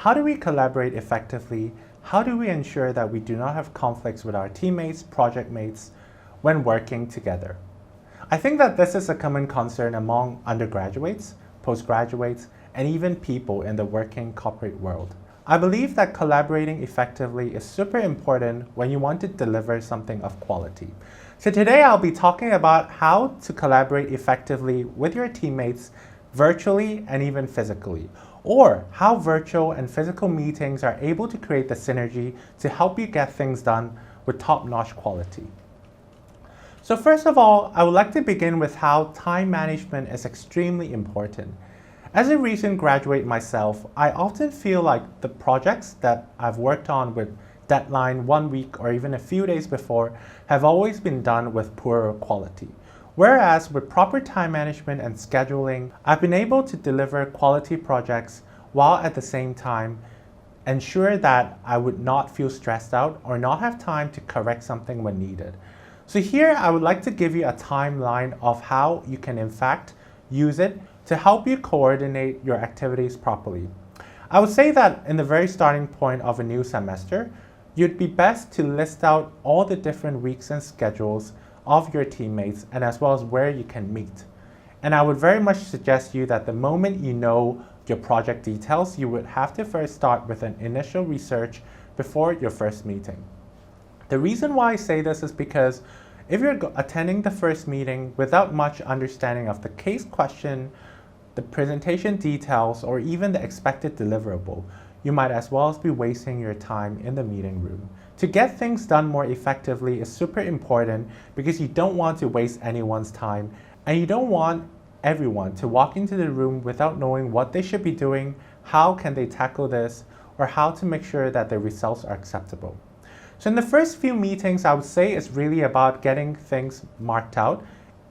how do we collaborate effectively? How do we ensure that we do not have conflicts with our teammates, project mates, when working together? I think that this is a common concern among undergraduates, postgraduates, and even people in the working corporate world. I believe that collaborating effectively is super important when you want to deliver something of quality. So today I'll be talking about how to collaborate effectively with your teammates virtually and even physically, or how virtual and physical meetings are able to create the synergy to help you get things done with top-notch quality. So first of all, I would like to begin with how time management is extremely important. As a recent graduate myself, I often feel like the projects that I've worked on with deadline 1 week or even a few days before have always been done with poorer quality. Whereas with proper time management and scheduling, I've been able to deliver quality projects while at the same time ensure that I would not feel stressed out or not have time to correct something when needed. So here I would like to give you a timeline of how you can in fact use it to help you coordinate your activities properly. I would say that in the very starting point of a new semester, you'd be best to list out all the different weeks and schedules of your teammates and as well as where you can meet. And I would very much suggest you that the moment you know your project details, you would have to first start with an initial research before your first meeting. The reason why I say this is because if you're attending the first meeting without much understanding of the case question, the presentation details, or even the expected deliverable, you might as well be wasting your time in the meeting room. To get things done more effectively is super important because you don't want to waste anyone's time and you don't want everyone to walk into the room without knowing what they should be doing, how can they tackle this, or how to make sure that the results are acceptable. So in the first few meetings, I would say it's really about getting things marked out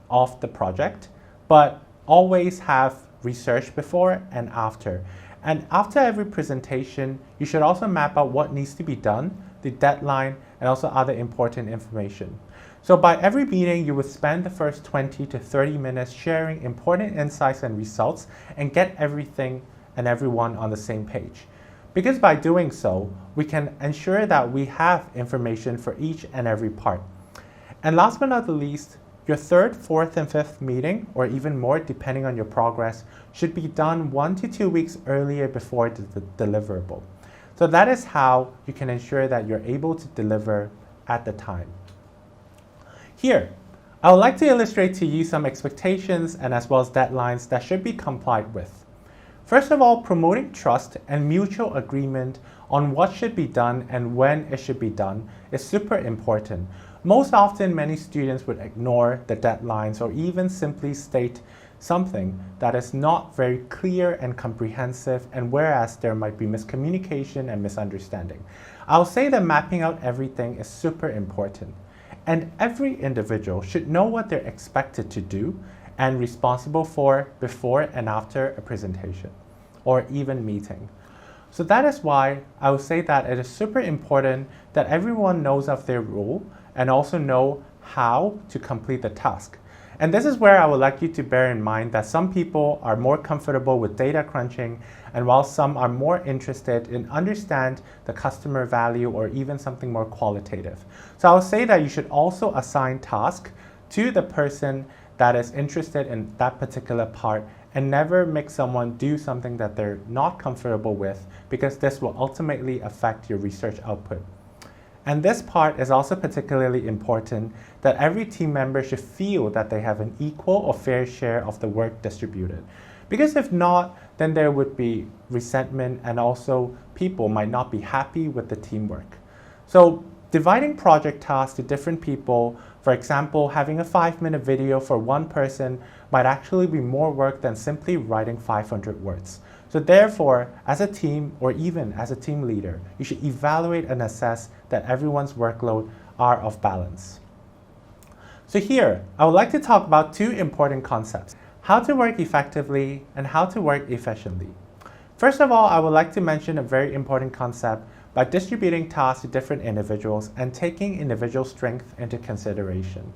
of the project, but always have research before and after. And after every presentation, you should also map out what needs to be done, the deadline, and also other important information. So by every meeting, you would spend the first 20 to 30 minutes sharing important insights and results and get everything and everyone on the same page. Because by doing so, we can ensure that we have information for each and every part. And last but not the least, your third, fourth, and fifth meeting, or even more depending on your progress, should be done 1 to 2 weeks earlier before the deliverable. So that is how you can ensure that you're able to deliver at the time. Here, I would like to illustrate to you some expectations and as well as deadlines that should be complied with. First of all, promoting trust and mutual agreement on what should be done and when it should be done is super important. Most often, many students would ignore the deadlines or even simply state something that is not very clear and comprehensive, and whereas there might be miscommunication and misunderstanding. I'll say that mapping out everything is super important, and every individual should know what they're expected to do and responsible for before and after a presentation or even meeting. So that is why I would say that it is super important that everyone knows of their role and also know how to complete the task. And this is where I would like you to bear in mind that some people are more comfortable with data crunching, and while some are more interested in understand the customer value or even something more qualitative. So I would say that you should also assign tasks to the person that is interested in that particular part and never make someone do something that they're not comfortable with, because this will ultimately affect your research output. And this part is also particularly important, that every team member should feel that they have an equal or fair share of the work distributed. Because if not, then there would be resentment and also people might not be happy with the teamwork. So dividing project tasks to different people, for example, having a 5-minute video for one person might actually be more work than simply writing 500 words. So therefore, as a team or even as a team leader, you should evaluate and assess that everyone's workload are of balance. So here, I would like to talk about 2 important concepts: how to work effectively and how to work efficiently. First of all, I would like to mention a very important concept by distributing tasks to different individuals and taking individual strength into consideration.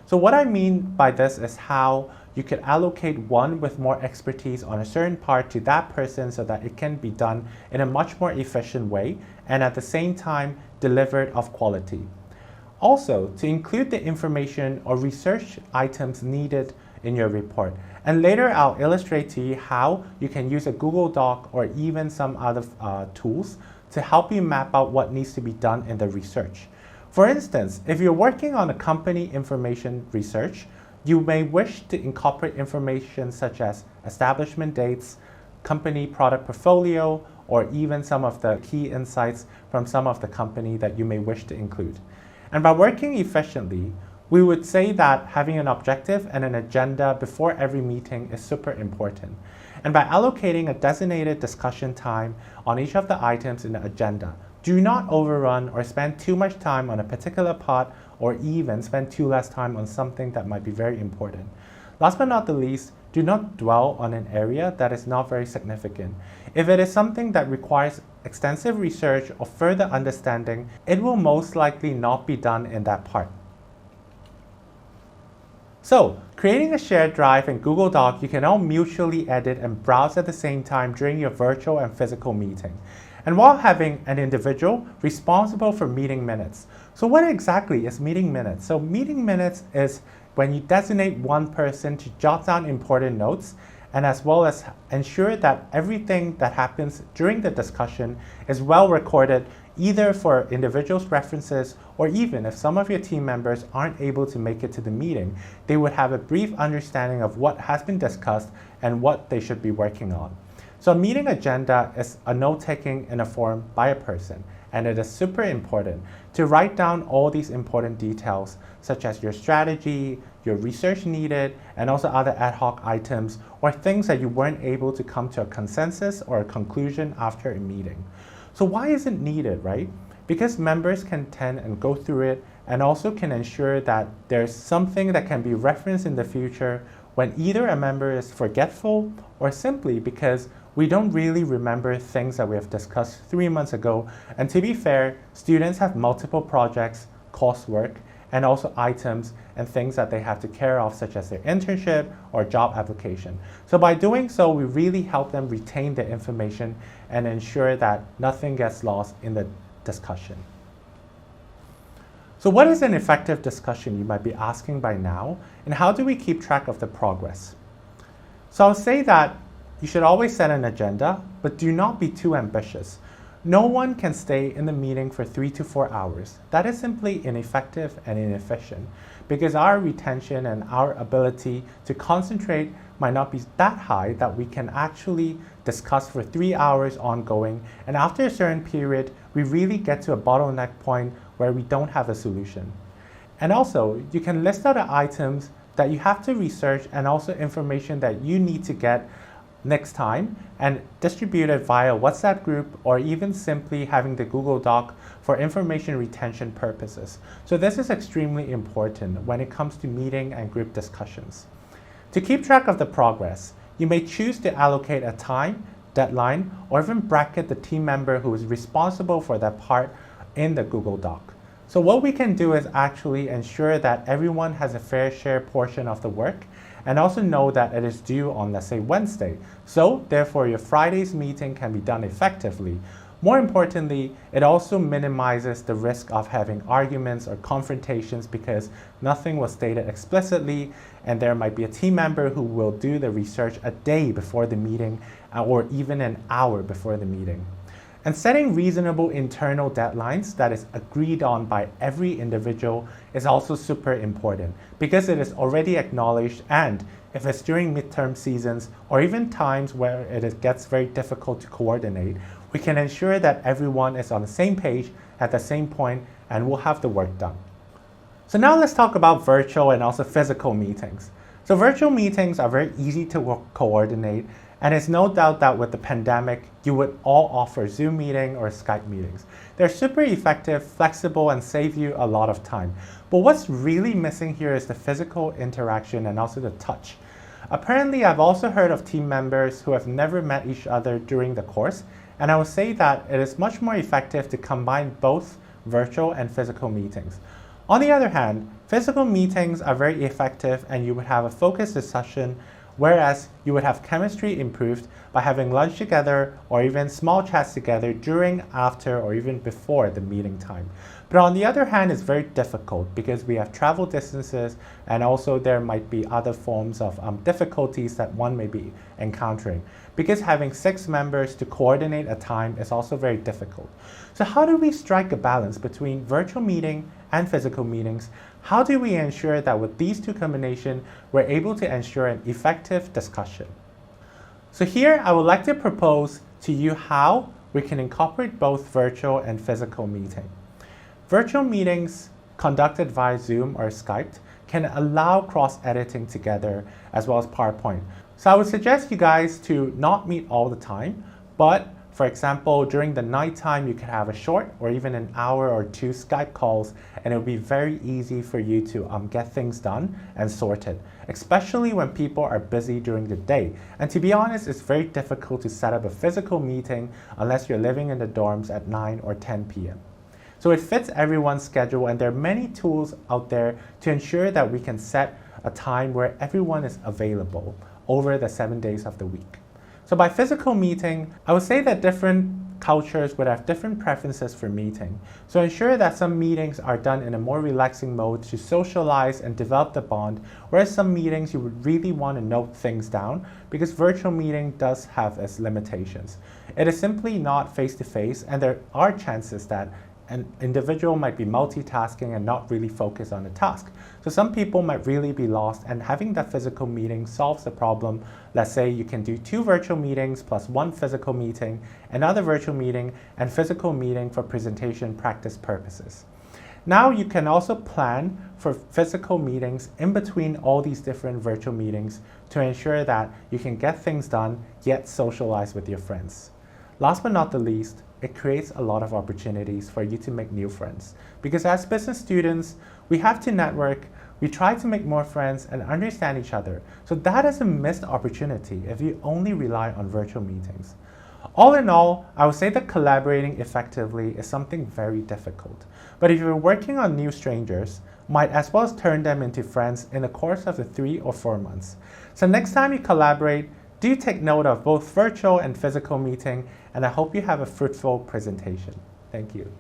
So what I mean by this is how you could allocate one with more expertise on a certain part to that person so that it can be done in a much more efficient way and at the same time delivered of quality. Also, to include the information or research items needed in your report. And later I'll illustrate to you how you can use a Google Doc or even some other tools to help you map out what needs to be done in the research. For instance, if you're working on a company information research, you may wish to incorporate information such as establishment dates, company product portfolio, or even some of the key insights from some of the company that you may wish to include. And by working efficiently, we would say that having an objective and an agenda before every meeting is super important. And by allocating a designated discussion time on each of the items in the agenda, do not overrun or spend too much time on a particular part or even spend too less time on something that might be very important. Last but not the least, do not dwell on an area that is not very significant. If it is something that requires extensive research or further understanding, it will most likely not be done in that part. So, creating a shared drive in Google Doc you can all mutually edit and browse at the same time during your virtual and physical meeting. And while having an individual responsible for meeting minutes. So what exactly is meeting minutes? So meeting minutes is when you designate one person to jot down important notes and as well as ensure that everything that happens during the discussion is well recorded, either for individuals' references or even if some of your team members aren't able to make it to the meeting, they would have a brief understanding of what has been discussed and what they should be working on. So a meeting agenda is a note-taking in a form by a person, and it is super important to write down all these important details such as your strategy, your research needed, and also other ad hoc items or things that you weren't able to come to a consensus or a conclusion after a meeting. So why is it needed, right? Because members can tend and go through it and also can ensure that there's something that can be referenced in the future when either a member is forgetful or simply because we don't really remember things that we have discussed 3 months ago. And to be fair, students have multiple projects, coursework, and also items and things that they have to care of, such as their internship or job application. So by doing so, we really help them retain the information and ensure that nothing gets lost in the discussion. So what is an effective discussion, you might be asking by now, and how do we keep track of the progress? So I'll say that you should always set an agenda, but do not be too ambitious. No one can stay in the meeting for 3 to 4 hours. That is simply ineffective and inefficient because our retention and our ability to concentrate might not be that high that we can actually discuss for 3 hours ongoing. And after a certain period, we really get to a bottleneck point where we don't have a solution. And also, you can list out the items that you have to research and also information that you need to get next time and distribute it via WhatsApp group or even simply having the Google Doc for information retention purposes. So this is extremely important when it comes to meeting and group discussions. To keep track of the progress, you may choose to allocate a time, deadline, or even bracket the team member who is responsible for that part in the Google Doc. So what we can do is actually ensure that everyone has a fair share portion of the work and also know that it is due on, let's say, Wednesday. So therefore, your Friday's meeting can be done effectively. More importantly, it also minimizes the risk of having arguments or confrontations because nothing was stated explicitly, and there might be a team member who will do the research a day before the meeting or even an hour before the meeting. And setting reasonable internal deadlines that is agreed on by every individual is also super important because it is already acknowledged, and if it's during midterm seasons or even times where it gets very difficult to coordinate, we can ensure that everyone is on the same page at the same point and we'll have the work done. So now let's talk about virtual and also physical meetings. So virtual meetings are very easy to coordinate, and it's no doubt that with the pandemic, you would all offer Zoom meeting or Skype meetings. They're super effective, flexible, and save you a lot of time. But what's really missing here is the physical interaction and also the touch. Apparently, I've also heard of team members who have never met each other during the course, and I would say that it is much more effective to combine both virtual and physical meetings. On the other hand, physical meetings are very effective and you would have a focused discussion, whereas you would have chemistry improved by having lunch together or even small chats together during, after, or even before the meeting time. But on the other hand, it's very difficult because we have travel distances and also there might be other forms of difficulties that one may be encountering. Because having 6 members to coordinate a time is also very difficult. So how do we strike a balance between virtual meeting and physical meetings? How do we ensure that with these two combinations, we're able to ensure an effective discussion? So here I would like to propose to you how we can incorporate both virtual and physical meeting. Virtual meetings conducted via Zoom or Skype can allow cross-editing together as well as PowerPoint. So I would suggest you guys to not meet all the time, but for example, during the nighttime, you could have a short or even an hour or 2 Skype calls, and it will be very easy for you to get things done and sorted, especially when people are busy during the day. And to be honest, it's very difficult to set up a physical meeting unless you're living in the dorms at 9 or 10 p.m. So it fits everyone's schedule, and there are many tools out there to ensure that we can set a time where everyone is available over the 7 days of the week. So by physical meeting, I would say that different cultures would have different preferences for meeting. So ensure that some meetings are done in a more relaxing mode to socialize and develop the bond, whereas some meetings you would really want to note things down because virtual meeting does have its limitations. It is simply not face-to-face, and there are chances that an individual might be multitasking and not really focus on the task. So some people might really be lost, and having that physical meeting solves the problem. Let's say you can do 2 virtual meetings plus 1 physical meeting, another virtual meeting, and physical meeting for presentation practice purposes. Now you can also plan for physical meetings in between all these different virtual meetings to ensure that you can get things done yet socialize with your friends. Last but not the least, it creates a lot of opportunities for you to make new friends. Because as business students, we have to network, we try to make more friends and understand each other. So that is a missed opportunity if you only rely on virtual meetings. All in all, I would say that collaborating effectively is something very difficult. But if you're working on new strangers, might as well as turn them into friends in the course of the 3 or 4 months. So next time you collaborate, do take note of both virtual and physical meeting, and I hope you have a fruitful presentation. Thank you.